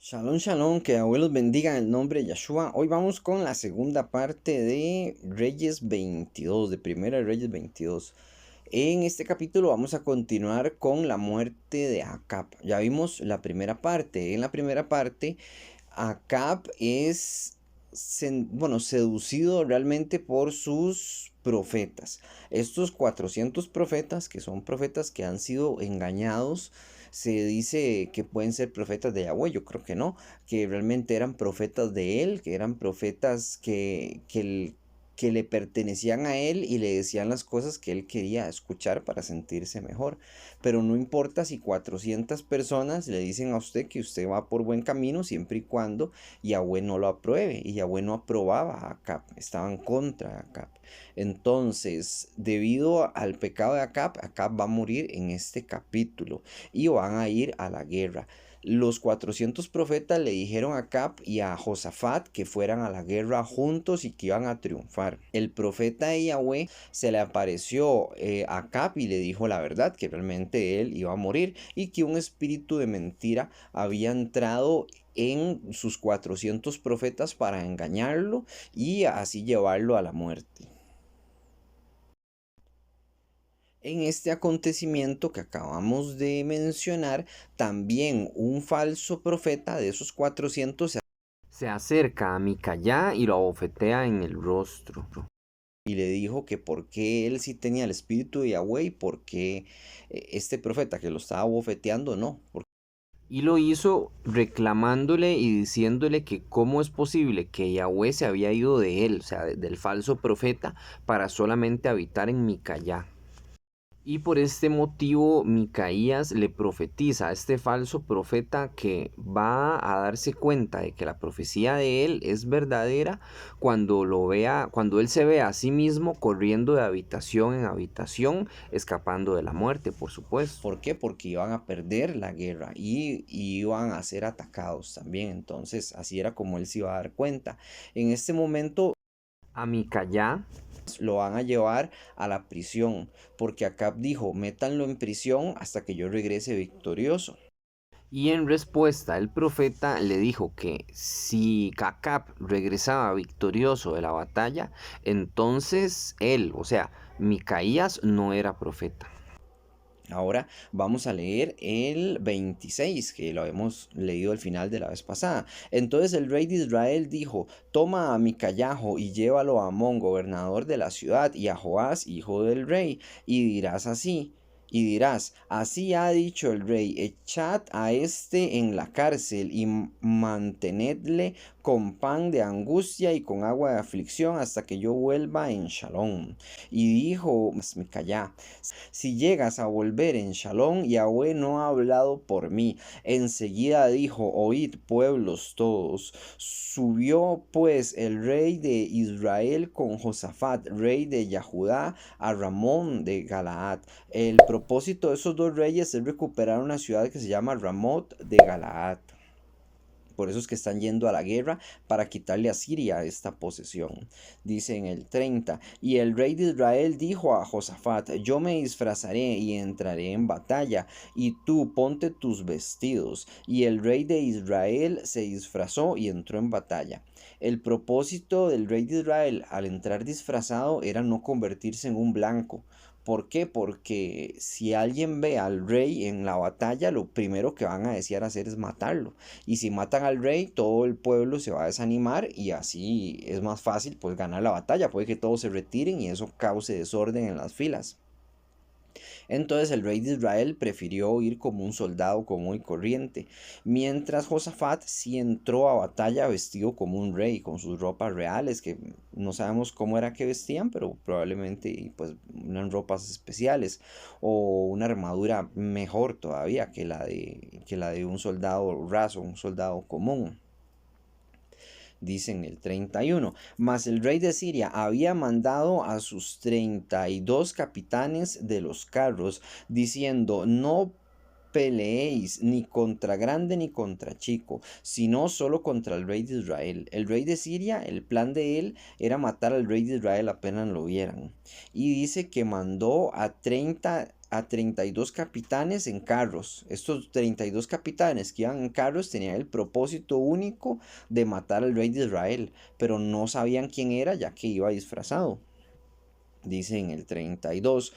Shalom, shalom, que abuelos bendigan el nombre de Yahshua. Hoy vamos con la segunda parte de Reyes 22, de Primera de Reyes 22. En este capítulo vamos a continuar con la muerte de Acab. Ya vimos la primera parte. En la primera parte, Acab es, seducido realmente por sus profetas. Estos 400 profetas, que son profetas que han sido engañados, se dice que pueden ser profetas de Yahweh, yo creo que no, que realmente eran profetas de él, que eran profetas que le pertenecían a él y le decían las cosas que él quería escuchar para sentirse mejor. Pero no importa si 400 personas le dicen a usted que usted va por buen camino siempre y cuando Yahweh no lo apruebe. Y Yahweh no aprobaba a Acab, estaba en contra de Acab. Entonces, debido al pecado de Acab, Acab va a morir en este capítulo y van a ir a la guerra. Los 400 profetas le dijeron a Acab y a Josafat que fueran a la guerra juntos y que iban a triunfar. El profeta de Yahweh se le apareció a Acab y le dijo la verdad, que realmente él iba a morir y que un espíritu de mentira había entrado en sus 400 profetas para engañarlo y así llevarlo a la muerte. En este acontecimiento que acabamos de mencionar, también un falso profeta de esos 400 se acerca a Micayá y lo abofetea en el rostro. Y le dijo que por qué él sí tenía el espíritu de Yahweh y por qué este profeta que lo estaba abofeteando no. Y lo hizo reclamándole y diciéndole que cómo es posible que Yahweh se había ido de él, o sea, del falso profeta, para solamente habitar en Micayá. Y por este motivo Micaías le profetiza a este falso profeta que va a darse cuenta de que la profecía de él es verdadera cuando lo vea, cuando él se ve a sí mismo corriendo de habitación en habitación, escapando de la muerte, por supuesto. ¿Por qué? Porque iban a perder la guerra y iban a ser atacados también. Entonces, así era como él se iba a dar cuenta. En este momento, a Micayá lo van a llevar a la prisión, porque Acab dijo, métanlo en prisión hasta que yo regrese victorioso. Y en respuesta el profeta le dijo que si Acab regresaba victorioso de la batalla, entonces él, o sea, Micaías no era profeta. Ahora vamos a leer el 26, que lo hemos leído al final de la vez pasada. Entonces el rey de Israel dijo, toma a Micayajo y llévalo a Amón, gobernador de la ciudad, y a Joás, hijo del rey, y dirás así. Y dirás, así ha dicho el rey, echad a este en la cárcel y mantenedle con pan de angustia y con agua de aflicción hasta que yo vuelva en Shalom. Y dijo Micayá, si llegas a volver en Shalom, Yahweh no ha hablado por mí. Enseguida dijo, oíd pueblos todos. Subió pues el rey de Israel con Josafat, rey de Yahudá, a Ramón de Galaad. El propósito de esos dos reyes es recuperar una ciudad que se llama Ramot de Galaad. Por eso es que están yendo a la guerra para quitarle a Siria esta posesión. Dice en el 30, y el rey de Israel dijo a Josafat, yo me disfrazaré y entraré en batalla, y tú ponte tus vestidos. Y el rey de Israel se disfrazó y entró en batalla. El propósito del rey de Israel al entrar disfrazado era no convertirse en un blanco. ¿Por qué? Porque si alguien ve al rey en la batalla, lo primero que van a desear hacer es matarlo. Y si matan al rey, todo el pueblo se va a desanimar y así es más fácil pues ganar la batalla. Puede que todos se retiren y eso cause desorden en las filas. Entonces el rey de Israel prefirió ir como un soldado común y corriente, mientras Josafat sí entró a batalla vestido como un rey, con sus ropas reales, que no sabemos cómo era que vestían, pero probablemente pues unas ropas especiales o una armadura mejor todavía que la de un soldado raso, un soldado común. Dice en el 31, mas el rey de Siria había mandado a sus 32 capitanes de los carros, diciendo, no peleéis ni contra grande ni contra chico, sino solo contra el rey de Israel. El rey de Siria, el plan de él era matar al rey de Israel apenas lo vieran. Y dice que mandó a 30 a 32 capitanes en carros. Estos 32 capitanes que iban en carros tenían el propósito único de matar al rey de Israel, pero no sabían quién era ya que iba disfrazado. Dice en el 32,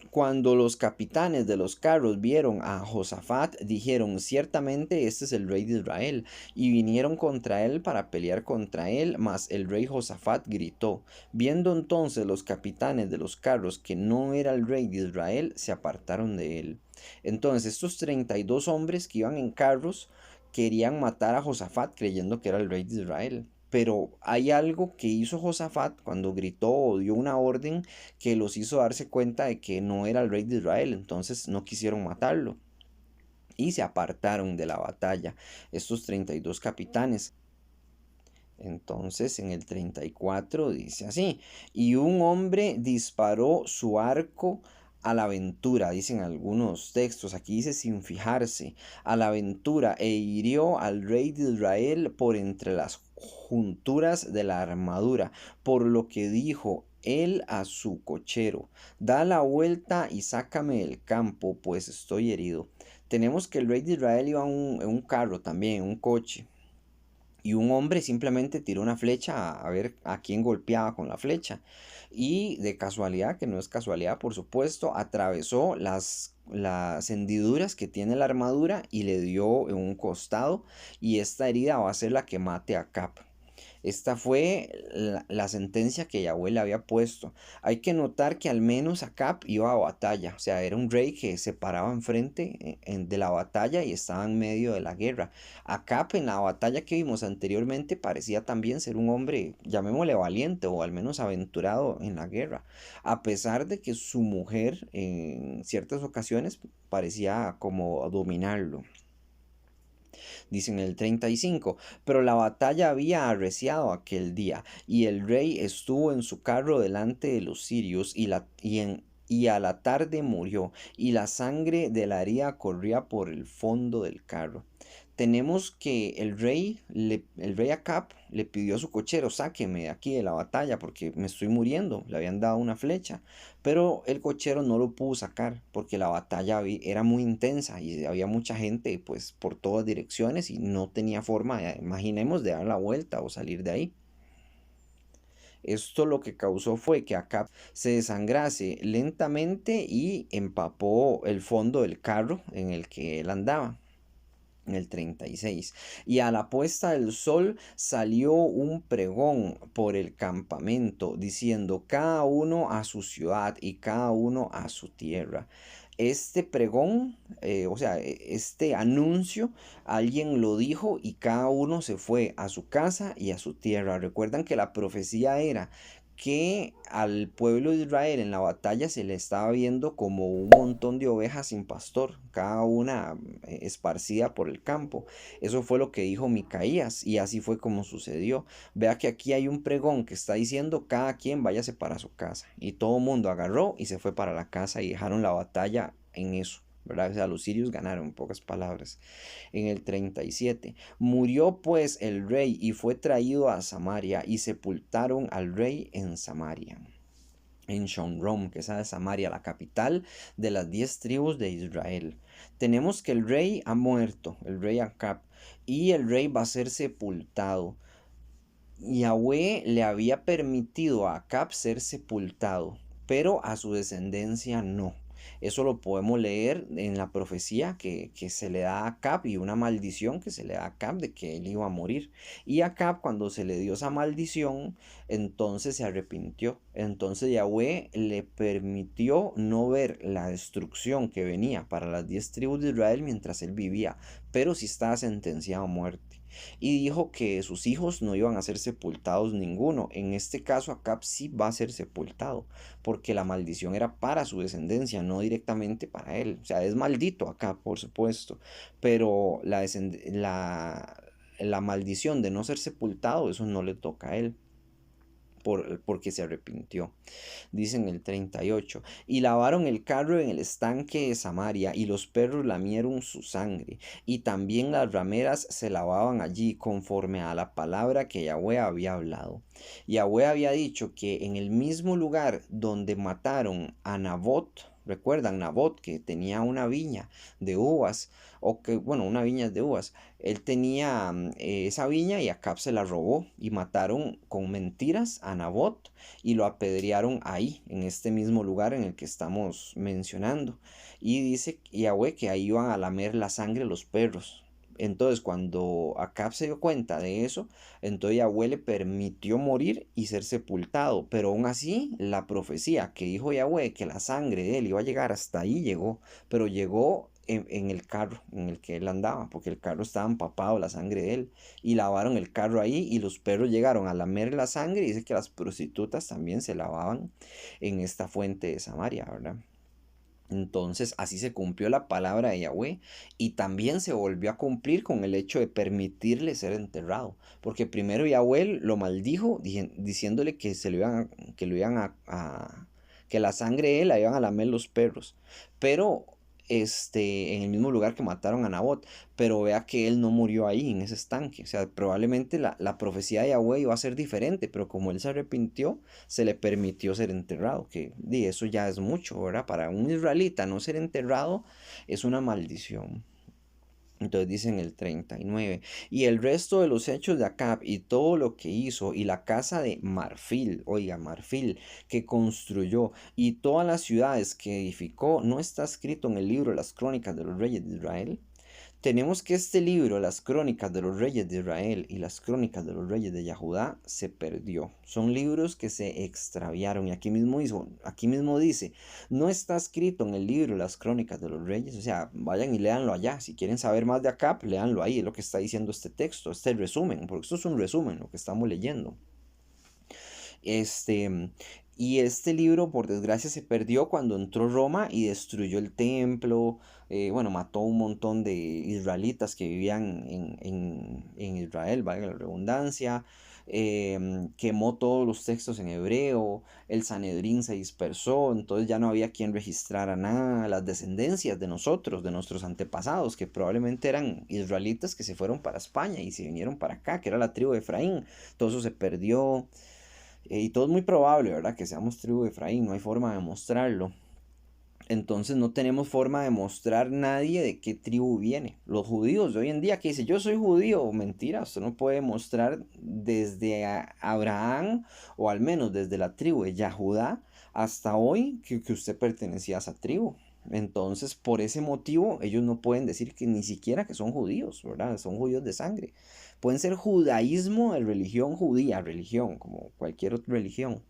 cuando los capitanes de los carros vieron a Josafat, dijeron, ciertamente este es el rey de Israel, y vinieron contra él para pelear contra él, mas el rey Josafat gritó. Viendo entonces los capitanes de los carros que no era el rey de Israel, se apartaron de él. Entonces estos 32 hombres que iban en carros querían matar a Josafat creyendo que era el rey de Israel. Pero hay algo que hizo Josafat cuando gritó o dio una orden que los hizo darse cuenta de que no era el rey de Israel, entonces no quisieron matarlo y se apartaron de la batalla estos 32 capitanes. Entonces en el 34 dice así, y un hombre disparó su arco a la aventura, dicen algunos textos, aquí dice sin fijarse, a la aventura e hirió al rey de Israel por entre las junturas de la armadura, por lo que dijo él a su cochero, da la vuelta y sácame del campo, pues estoy herido. Tenemos que el rey de Israel iba en un carro también, en un coche. Y un hombre simplemente tiró una flecha a ver a quién golpeaba con la flecha. Y de casualidad, que no es casualidad por supuesto, atravesó las hendiduras que tiene la armadura y le dio en un costado. Y esta herida va a ser la que mate a Cap. Esta fue la sentencia que Yahweh le había puesto. Hay que notar que al menos Acab iba a batalla, o sea, era un rey que se paraba enfrente de la batalla y estaba en medio de la guerra. Acab en la batalla que vimos anteriormente parecía también ser un hombre, llamémosle valiente o al menos aventurado en la guerra, a pesar de que su mujer en ciertas ocasiones parecía como dominarlo. Dice en el 35, pero la batalla había arreciado aquel día, y el rey estuvo en su carro delante de los sirios, y a la tarde murió, y la sangre de la herida corría por el fondo del carro. Tenemos que el rey Acab le pidió a su cochero, sáqueme de aquí de la batalla porque me estoy muriendo, le habían dado una flecha, pero el cochero no lo pudo sacar porque la batalla era muy intensa y había mucha gente pues por todas direcciones y no tenía forma, imaginemos, de dar la vuelta o salir de ahí. Esto lo que causó fue que Acab se desangrase lentamente y empapó el fondo del carro en el que él andaba. En el 36. Y a la puesta del sol salió un pregón por el campamento, diciendo cada uno a su ciudad y cada uno a su tierra. Este pregón, o sea, este anuncio, alguien lo dijo y cada uno se fue a su casa y a su tierra. Recuerdan que la profecía era que al pueblo de Israel en la batalla se le estaba viendo como un montón de ovejas sin pastor, cada una esparcida por el campo. Eso fue lo que dijo Micaías y así fue como sucedió. Vea que aquí hay un pregón que está diciendo cada quien váyase para su casa. Y todo el mundo agarró y se fue para la casa y dejaron la batalla en eso. ¿Verdad? O sea, los sirios ganaron, en pocas palabras. En el 37, murió pues el rey y fue traído a Samaria y sepultaron al rey en Samaria. En Shonrom, que es de Samaria, la capital de las 10 tribus de Israel. Tenemos que el rey ha muerto, el rey Acab, y el rey va a ser sepultado. Yahweh le había permitido a Acab ser sepultado, pero a su descendencia no. Eso lo podemos leer en la profecía que se le da a Acab y una maldición que se le da a Acab de que él iba a morir. Y Acab, cuando se le dio esa maldición, entonces se arrepintió. Entonces Yahweh le permitió no ver la destrucción que venía para las 10 tribus de Israel mientras él vivía, pero sí estaba sentenciado a muerte. Y dijo que sus hijos no iban a ser sepultados ninguno. En este caso, Acab sí va a ser sepultado, porque la maldición era para su descendencia, no directamente para él. O sea, es maldito Acab, por supuesto, pero la maldición de no ser sepultado, eso no le toca a él. Porque se arrepintió. Dice en el 38, y lavaron el carro en el estanque de Samaria, y los perros lamieron su sangre, y también las rameras se lavaban allí conforme a la palabra que Yahweh había hablado. Yahweh había dicho que en el mismo lugar donde mataron a Nabot, ¿Recuerdan? Nabot, que tenía una viña de uvas, o que, bueno, una viña de uvas. Él tenía esa viña y Acab se la robó y mataron con mentiras a Nabot y lo apedrearon ahí, en este mismo lugar en el que estamos mencionando. Y dice Yahweh que ahí iban a lamer la sangre los perros. Entonces, cuando Acab se dio cuenta de eso, entonces Yahweh le permitió morir y ser sepultado. Pero aún así, la profecía que dijo Yahweh, que la sangre de él iba a llegar hasta ahí, llegó. Pero llegó en el carro en el que él andaba, porque el carro estaba empapado la sangre de él. Y lavaron el carro ahí y los perros llegaron a lamer la sangre. Y dice que las prostitutas también se lavaban en esta fuente de Samaria, ¿verdad? Entonces así se cumplió la palabra de Yahweh y también se volvió a cumplir con el hecho de permitirle ser enterrado. Porque primero Yahweh lo maldijo diciéndole que se lo iban que lo iban que la sangre de él la iban a lamer los perros. Pero en el mismo lugar que mataron a Nabot. Pero vea que él no murió ahí en ese estanque. O sea, probablemente la profecía de Yahweh iba a ser diferente, pero como él se arrepintió, se le permitió ser enterrado, que eso ya es mucho, ¿verdad? Para un israelita no ser enterrado es una maldición. Entonces dicen el 39. Y el resto de los hechos de Acab y todo lo que hizo y la casa de marfil, oiga, marfil, que construyó y todas las ciudades que edificó, ¿no está escrito en el libro de las crónicas de los reyes de Israel? Tenemos que este libro, las crónicas de los reyes de Israel y las crónicas de los reyes de Yahudá, se perdió. Son libros que se extraviaron. Y aquí mismo dice, no está escrito en el libro las crónicas de los reyes. O sea, vayan y léanlo allá. Si quieren saber más de acá, léanlo ahí. Es lo que está diciendo este texto, este resumen, porque esto es un resumen, lo que estamos leyendo. Este, y este libro, por desgracia, se perdió cuando entró Roma y destruyó el templo. Bueno, mató un montón de israelitas que vivían en Israel, valga la redundancia. Quemó todos los textos en hebreo. El Sanedrín se dispersó, entonces ya no había quien registrara nada. Las descendencias de nosotros, de nuestros antepasados, que probablemente eran israelitas que se fueron para España y se vinieron para acá, que era la tribu de Efraín. Todo eso se perdió. Y todo es muy probable, ¿verdad? Que seamos tribu de Efraín, no hay forma de mostrarlo. Entonces no tenemos forma de mostrar nadie de qué tribu viene. Los judíos de hoy en día que dice yo soy judío, mentira, usted no puede mostrar desde Abraham o al menos desde la tribu de Yahudá hasta hoy que usted pertenecía a esa tribu. Entonces, por ese motivo, ellos no pueden decir que ni siquiera que son judíos, ¿verdad? Son judíos de sangre. Pueden ser judaísmo de religión judía, religión, como cualquier otra religión,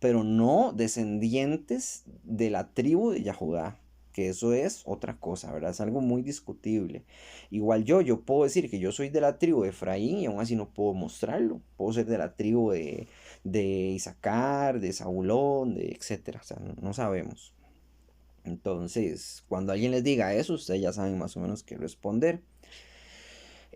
pero no descendientes de la tribu de Yahudá, que eso es otra cosa, ¿verdad? Es algo muy discutible. Igual yo puedo decir que yo soy de la tribu de Efraín y aún así no puedo mostrarlo. Puedo ser de la tribu de Isaacar, de Zabulón, de etcétera, o sea, no sabemos. Entonces, cuando alguien les diga eso, ustedes ya saben más o menos qué responder.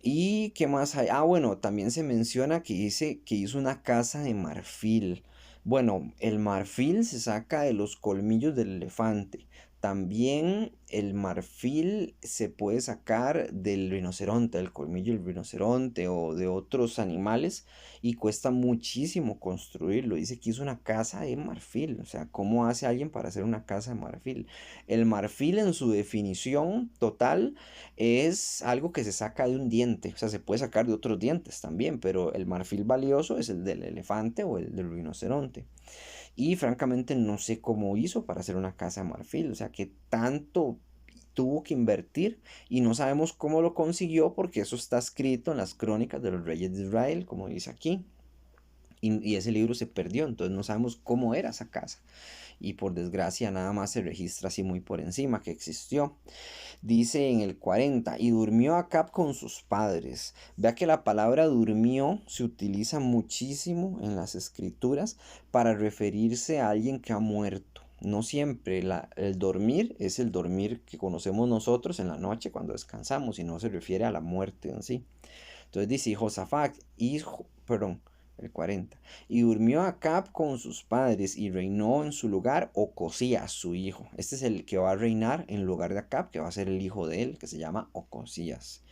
¿Y qué más hay? Ah, bueno, también se menciona que dice que hizo una casa de marfil. Bueno, el marfil se saca de los colmillos del elefante. También el marfil se puede sacar del rinoceronte, del colmillo del rinoceronte o de otros animales y cuesta muchísimo construirlo. Dice que hizo una casa de marfil. O sea, ¿cómo hace alguien para hacer una casa de marfil? El marfil en su definición total es algo que se saca de un diente, o sea, se puede sacar de otros dientes también, pero el marfil valioso es el del elefante o el del rinoceronte. Y francamente no sé cómo hizo para hacer una casa de marfil, o sea, que tanto tuvo que invertir y no sabemos cómo lo consiguió porque eso está escrito en las crónicas de los reyes de Israel, como dice aquí. Y ese libro se perdió, entonces no sabemos cómo era esa casa. Y por desgracia nada más se registra así muy por encima que existió. Dice en el 40, y durmió Acab con sus padres. Vea que la palabra durmió se utiliza muchísimo en las escrituras para referirse a alguien que ha muerto. No siempre el dormir es el dormir que conocemos nosotros en la noche cuando descansamos y no se refiere a la muerte en sí. Entonces dice Josafat, hijo, perdón, el 40. Y durmió Acab con sus padres y reinó en su lugar Ocosías, su hijo. Este es el que va a reinar en lugar de Acab, que va a ser el hijo de él, que se llama Ocosías.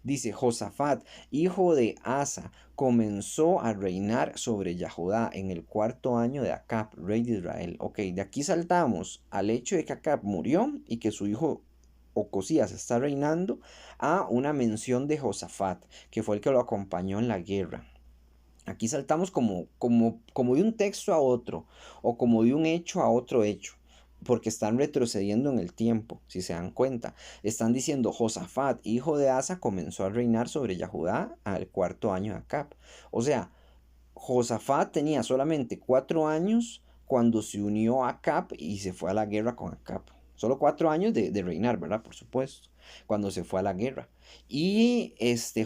Dice, Josafat, hijo de Asa, comenzó a reinar sobre Yahudá en el 4º año de Acab, rey de Israel. Ok, de aquí saltamos al hecho de que Acab murió y que su hijo Ocosías está reinando, a una mención de Josafat, que fue el que lo acompañó en la guerra. Aquí saltamos como de un texto a otro, o como de un hecho a otro hecho, porque están retrocediendo en el tiempo, si se dan cuenta. Están diciendo, Josafat, hijo de Asa, comenzó a reinar sobre Yahudá al 4º año de Acab. O sea, Josafat tenía solamente 4 años cuando se unió a Acab y se fue a la guerra con Acab. Solo 4 años de reinar, ¿verdad? Por supuesto, cuando se fue a la guerra. Y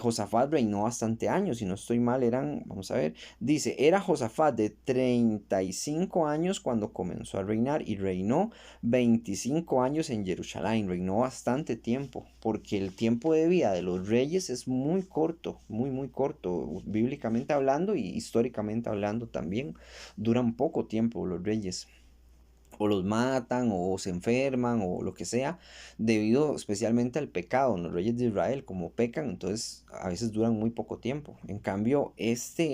Josafat reinó bastante años, si no estoy mal, vamos a ver, dice, era Josafat de 35 años cuando comenzó a reinar y reinó 25 años en Jerusalén, reinó bastante tiempo, porque el tiempo de vida de los reyes es muy corto, muy, muy corto, bíblicamente hablando y históricamente hablando también, duran poco tiempo los reyes, o los matan o se enferman o lo que sea, debido especialmente al pecado. Los reyes de Israel, como pecan, entonces a veces duran muy poco tiempo. En cambio,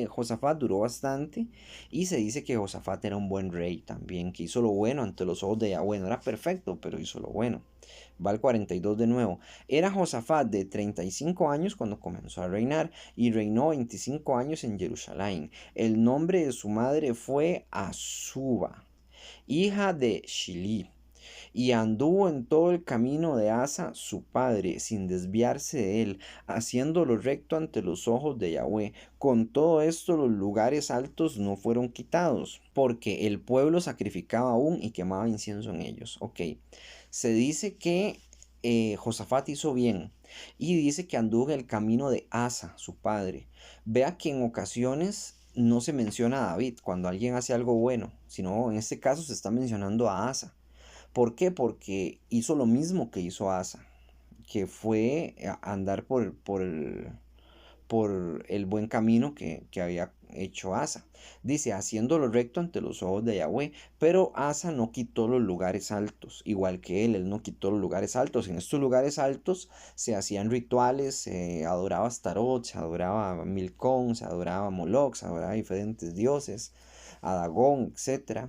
Josafat duró bastante y se dice que Josafat era un buen rey también, que hizo lo bueno ante los ojos de Yahweh. No era perfecto, pero hizo lo bueno. Va al 42 de nuevo. Era Josafat de 35 años cuando comenzó a reinar y reinó 25 años en Jerusalén. El nombre de su madre fue Azuba, hija de Shili, y anduvo en todo el camino de Asa su padre, sin desviarse de él, haciéndolo recto ante los ojos de Yahweh. Con todo esto los lugares altos no fueron quitados, porque el pueblo sacrificaba aún y quemaba incienso en ellos. Ok, se dice que Josafat hizo bien y dice que anduvo en el camino de Asa, su padre. Vea que en ocasiones no se menciona a David cuando alguien hace algo bueno, sino en este caso se está mencionando a Asa. ¿Por qué? Porque hizo lo mismo que hizo Asa, que fue andar por el buen camino que había hecho Asa. Dice, haciendo lo recto ante los ojos de Yahweh, pero Asa no quitó los lugares altos, igual que él no quitó los lugares altos. En estos lugares altos se hacían rituales, se adoraba a Astarot, se adoraba a Milcón, se adoraba a Moloch, se adoraba a diferentes dioses, a Dagón, etcétera.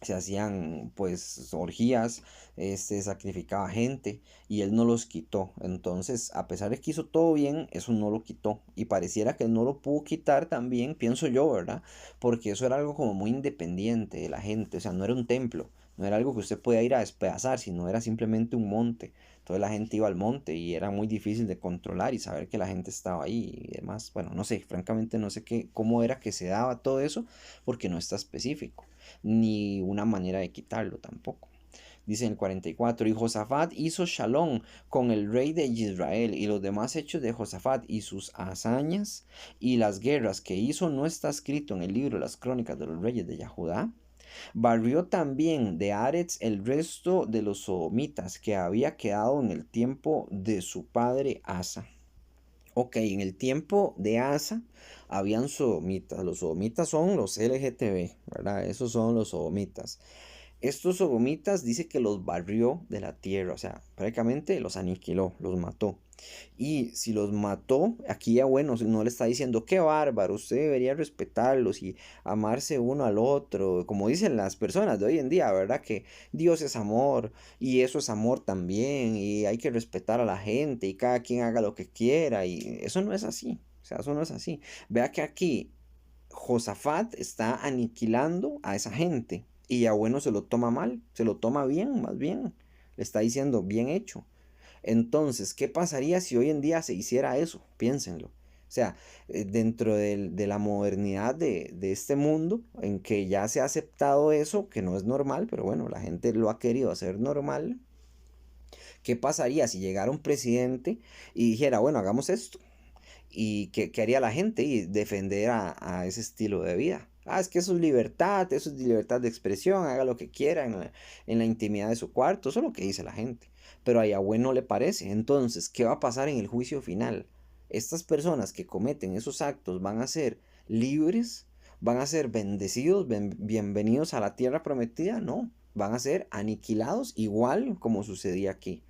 Se hacían pues orgías, sacrificaba gente y él no los quitó. Entonces, a pesar de que hizo todo bien, eso no lo quitó. Y pareciera que no lo pudo quitar también, pienso yo, ¿verdad? Porque eso era algo como muy independiente de la gente, o sea, no era un templo, no era algo que usted podía ir a despedazar, sino era simplemente un monte. Entonces la gente iba al monte y era muy difícil de controlar y saber que la gente estaba ahí y demás. Bueno, no sé, francamente no sé cómo era que se daba todo eso, porque no está específico ni una manera de quitarlo tampoco. Dice en el 44, y Josafat hizo shalom con el rey de Israel, y los demás hechos de Josafat y sus hazañas y las guerras que hizo no está escrito en el libro de las crónicas de los reyes de Yahudá. Barrió también de Aretz el resto de los sodomitas que había quedado en el tiempo de su padre Asa. Ok, en el tiempo de Asa habían sodomitas. Los sodomitas son los LGTB, ¿verdad? Esos son los sodomitas. Estos sodomitas dice que los barrió de la tierra, o sea, prácticamente los aniquiló, los mató. Y si los mató, aquí ya bueno, no le está diciendo qué bárbaro, usted debería respetarlos y amarse uno al otro, como dicen las personas de hoy en día, ¿verdad? Que Dios es amor y eso es amor también y hay que respetar a la gente y cada quien haga lo que quiera y eso no es así, o sea, eso no es así. Vea que aquí Josafat está aniquilando a esa gente y ya bueno se lo toma mal, se lo toma bien, más bien, le está diciendo bien hecho. Entonces, ¿qué pasaría si hoy en día se hiciera eso? Piénsenlo. O sea, dentro de la modernidad de este mundo, en que ya se ha aceptado eso, que no es normal, pero bueno, la gente lo ha querido hacer normal, ¿qué pasaría si llegara un presidente y dijera, bueno, hagamos esto? ¿Y qué haría la gente? Y defender a ese estilo de vida. Ah, es que eso es libertad de expresión, haga lo que quiera en la intimidad de su cuarto, eso es lo que dice la gente. Pero a Yahweh no le parece. Entonces, ¿qué va a pasar en el juicio final? Estas personas que cometen esos actos van a ser libres, van a ser bendecidos, bienvenidos a la tierra prometida, no, van a ser aniquilados igual como sucedía aquí.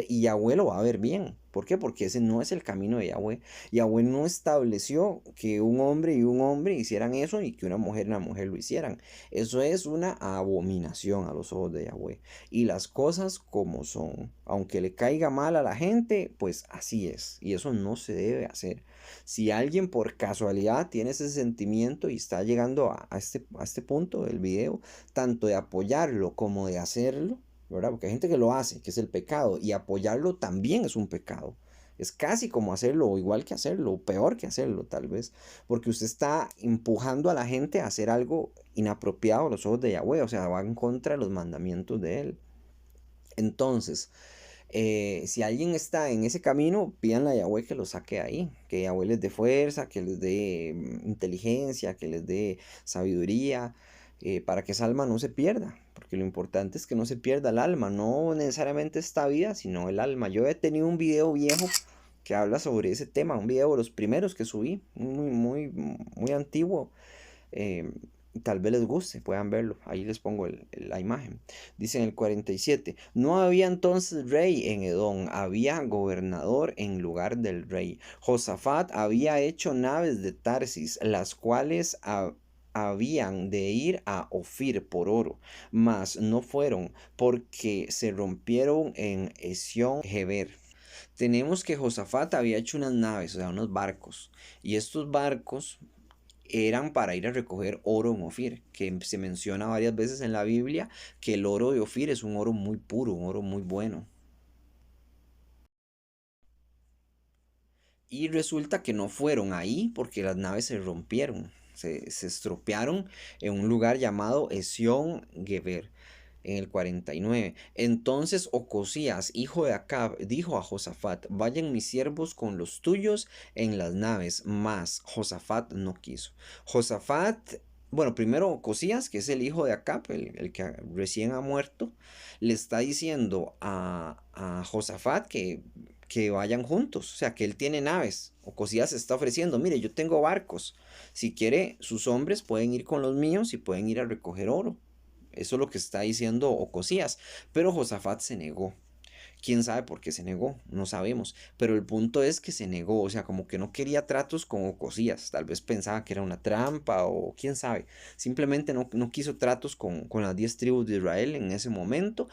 Y Yahweh lo va a ver bien. ¿Por qué? Porque ese no es el camino de Yahweh. Yahweh no estableció que un hombre y un hombre hicieran eso ni que una mujer y una mujer lo hicieran. Eso es una abominación a los ojos de Yahweh. Y las cosas como son. Aunque le caiga mal a la gente, pues así es. Y eso no se debe hacer. Si alguien por casualidad tiene ese sentimiento y está llegando a este punto del video, tanto de apoyarlo como de hacerlo, ¿verdad? Porque hay gente que lo hace, que es el pecado, y apoyarlo también es un pecado. Es casi como hacerlo, o igual que hacerlo, o peor que hacerlo, tal vez, porque usted está empujando a la gente a hacer algo inapropiado a los ojos de Yahweh, o sea, va en contra de los mandamientos de él. Entonces, si alguien está en ese camino, pídanle a Yahweh que lo saque ahí, que Yahweh les dé fuerza, que les dé inteligencia, que les dé sabiduría, para que esa alma no se pierda, porque lo importante es que no se pierda el alma, no necesariamente esta vida, sino el alma. Yo he tenido un video viejo que habla sobre ese tema, un video de los primeros que subí, muy antiguo. eh, Tal vez les guste, puedan verlo. Ahí les pongo la imagen. Dice en el 47, no había entonces rey en Edom, había gobernador en lugar del rey. Josafat había hecho naves de Tarsis, las cuales habían de ir a Ofir por oro, mas no fueron, porque se rompieron en Esión Geber. Tenemos que Josafat había hecho unas naves, o sea, unos barcos, y estos barcos eran para ir a recoger oro en Ofir, que se menciona varias veces en la Biblia que el oro de Ofir es un oro muy puro, un oro muy bueno. Y resulta que no fueron ahí porque las naves se rompieron, se estropearon en un lugar llamado Esión Geber en el 49. Entonces Ocosías, hijo de Acab, dijo a Josafat, vayan mis siervos con los tuyos en las naves, mas Josafat no quiso. Josafat, bueno, primero Ocosías, que es el hijo de Acab, el que recién ha muerto, le está diciendo a Josafat que vayan juntos, o sea, que él tiene naves. Ocosías se está ofreciendo, mire, yo tengo barcos, si quiere, sus hombres pueden ir con los míos y pueden ir a recoger oro. Eso es lo que está diciendo Ocosías. Pero Josafat se negó. ¿Quién sabe por qué se negó? No sabemos. Pero el punto es que se negó. O sea, como que no quería tratos con Ocosías. Tal vez pensaba que era una trampa o quién sabe. Simplemente no quiso tratos con las 10 tribus de Israel en ese momento.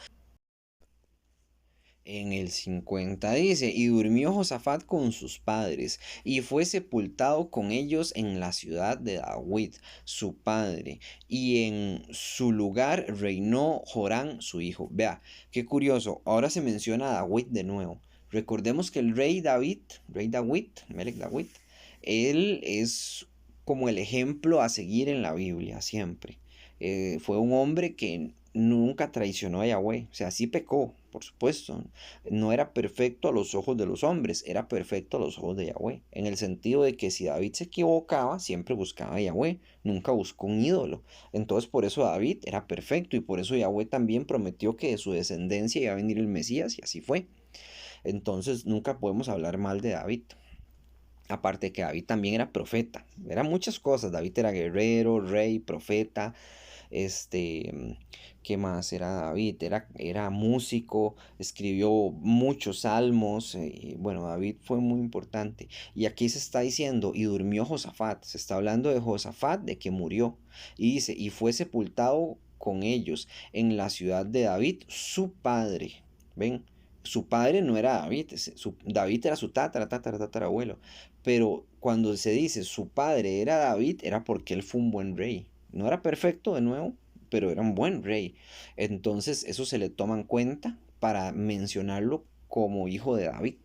En el 50 dice, y durmió Josafat con sus padres, y fue sepultado con ellos en la ciudad de David, su padre, y en su lugar reinó Jorán, su hijo. Vea, qué curioso, ahora se menciona a David de nuevo. Recordemos que el rey David, Melech David, él es como el ejemplo a seguir en la Biblia siempre. Fue un hombre que nunca traicionó a Yahweh, o sea, sí pecó, por supuesto, no era perfecto a los ojos de los hombres, era perfecto a los ojos de Yahweh, en el sentido de que si David se equivocaba, siempre buscaba a Yahweh, nunca buscó un ídolo. Entonces por eso David era perfecto y por eso Yahweh también prometió que de su descendencia iba a venir el Mesías y así fue. Entonces nunca podemos hablar mal de David. Aparte que David también era profeta, eran muchas cosas. David era guerrero, rey, profeta, este, ¿qué más era David? Era músico, escribió muchos salmos. Bueno, David fue muy importante. Y aquí se está diciendo, y durmió Josafat. Se está hablando de Josafat, de que murió. Y dice, y fue sepultado con ellos en la ciudad de David, su padre. ¿Ven? Su padre no era David, David era su tatarabuelo. Pero cuando se dice su padre era David, era porque él fue un buen rey. No era perfecto de nuevo, pero era un buen rey. Entonces eso se le toma en cuenta para mencionarlo como hijo de David.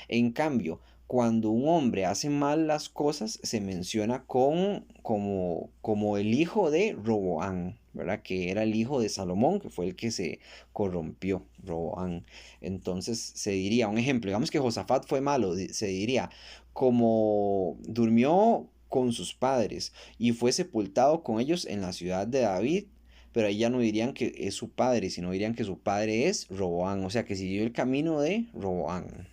En cambio, cuando un hombre hace mal las cosas, se menciona como el hijo de Roboán, ¿verdad? Que era el hijo de Salomón, que fue el que se corrompió, Roboán. Entonces se diría, un ejemplo, digamos que Josafat fue malo, se diría, como durmió con sus padres y fue sepultado con ellos en la ciudad de David, pero ahí ya no dirían que es su padre, sino dirían que su padre es Roboán, o sea que siguió el camino de Roboán.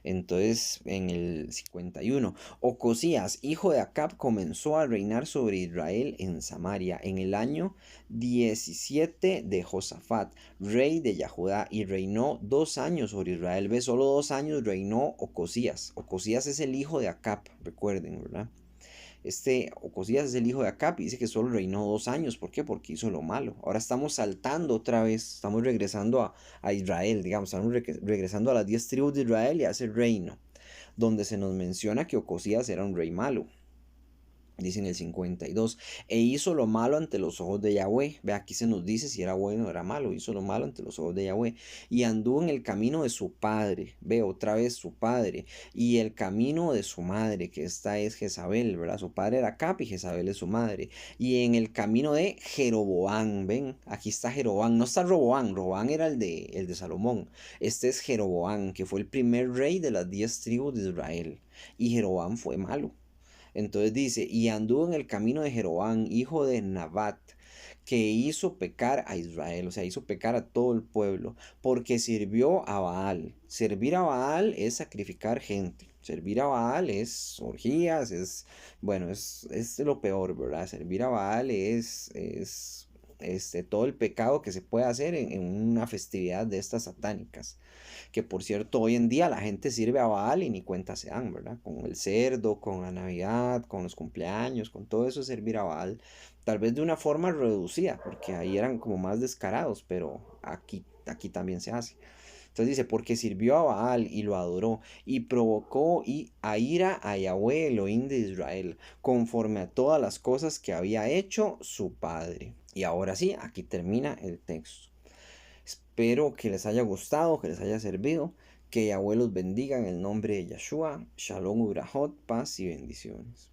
Entonces, en el 51, Ocosías, hijo de Acab, comenzó a reinar sobre Israel en Samaria en el año 17 de Josafat, rey de Judá, y reinó 2 años sobre Israel. Ve, solo 2 años reinó Ocosías. Ocosías es el hijo de Acab, recuerden, ¿verdad? Este Ocosías es el hijo de Acab y dice que solo reinó 2 años. ¿Por qué? Porque hizo lo malo. Ahora estamos saltando otra vez, estamos regresando a Israel, digamos, estamos regresando a las 10 tribus de Israel y a ese reino, donde se nos menciona que Ocosías era un rey malo. Dice en el 52, e hizo lo malo ante los ojos de Yahweh. Ve, aquí se nos dice si era bueno o era malo. Hizo lo malo ante los ojos de Yahweh. Y anduvo en el camino de su padre. Ve, otra vez su padre. Y el camino de su madre, que esta es Jezabel, ¿verdad? Su padre era Cap y Jezabel es su madre. Y en el camino de Jeroboam. Ven, aquí está Jeroboam. No está Roboam. Roboam era el de Salomón. Este es Jeroboam, que fue el primer rey de las 10 tribus de Israel. Y Jeroboam fue malo. Entonces dice, y anduvo en el camino de Jeroboam, hijo de Nabat, que hizo pecar a Israel, o sea, hizo pecar a todo el pueblo, porque sirvió a Baal. Servir a Baal es sacrificar gente. Servir a Baal es orgías, bueno, es lo peor, ¿verdad? Servir a Baal es todo el pecado que se puede hacer en una festividad de estas satánicas. Que por cierto, hoy en día la gente sirve a Baal y ni cuenta se dan, ¿verdad? Con el cerdo, con la Navidad, con los cumpleaños, con todo eso servir a Baal. Tal vez de una forma reducida, porque ahí eran como más descarados, pero aquí también se hace. Entonces dice, porque sirvió a Baal y lo adoró, y provocó a ira a Yahweh Elohim de Israel, conforme a todas las cosas que había hecho su padre. Y ahora sí, aquí termina el texto. Espero que les haya gustado, que les haya servido, que Yahweh los bendiga en el nombre de Yeshua. Shalom, Urahot, paz y bendiciones.